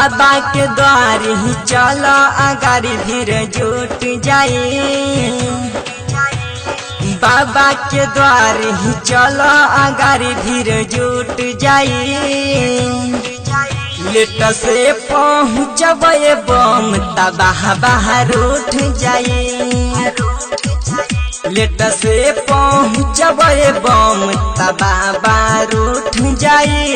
बाबा के द्वार ही चलो अगारी भीड़ जुट जाए। बाबा के द्वार ही चलो अगारी भीड़ जुट जाए। लेट से पहुँचबे बम तबाह बाहर उठ जाए। लेट से पहुँचबे बम तबाह बाहर उठ जाए।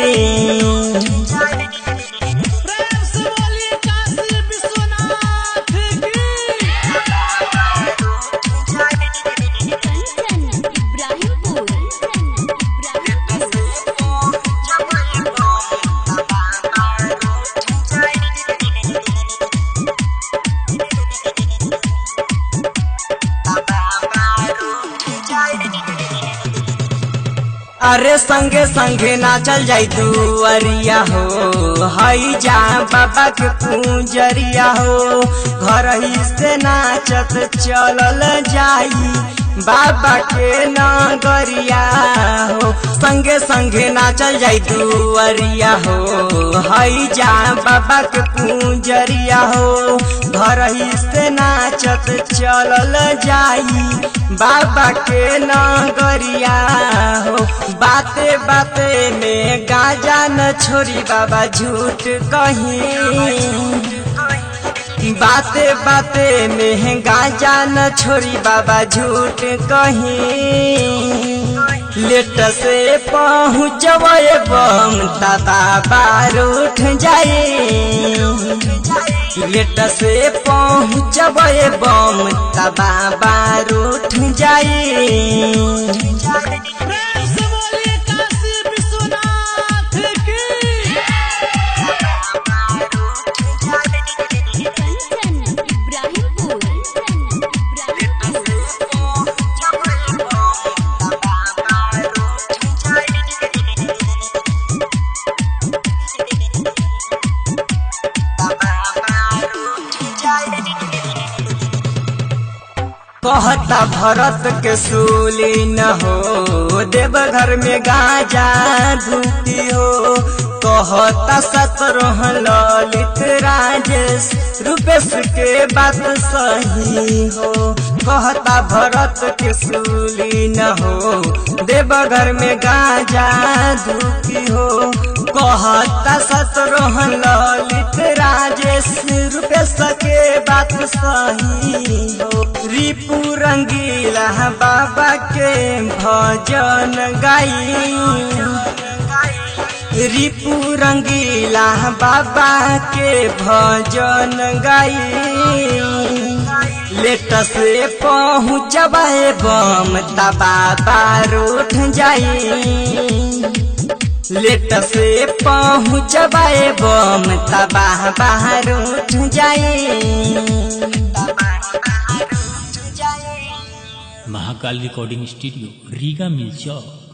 अरे संगे संगे नाचल जाई दुआरिया हो, हई जा बाबा के पूजरिया हो। घर ही से नाचत चलल जाई बाबा के नगरिया हो। संगे संगे नाचल जाई दुआरिया हो, हई जा बाबा के पूजरिया हो। घर ही से नाचत चलल जाई बाबा के नगरिया हो। बाते बाते में गाजा न छोड़ी बाबा झूठ कहीं। बाते बाते में गाजा न छोड़ी बाबा झूठ कहीं। लेट से पहुँचबे बम तबा बार उठ जाए। लेट से पहुँचबे बम तबा बार उठ जाए। कहता भरत के सूली न हो, देवघर में गाजा धूती हो। कहता सतरोहन ललित राजेश रूपेश के बात सही हो। कहता भरत के सूली न हो, देवघर में गाजा धूती हो। कहता सतरोहन ललित राजेश रूपेश के बात सही हो। रिपु रंगीला बाबा के भजन गाई। रिपु रंगीला बाबा के भजन गाई। लेट से पहुँचबे बम तबा बार उठ जाए। लेट से पहुँचबे बम तबा बाहर उठ जाए। महाकाल रिकॉर्डिंग स्टूडियो रीगा मिल चौक।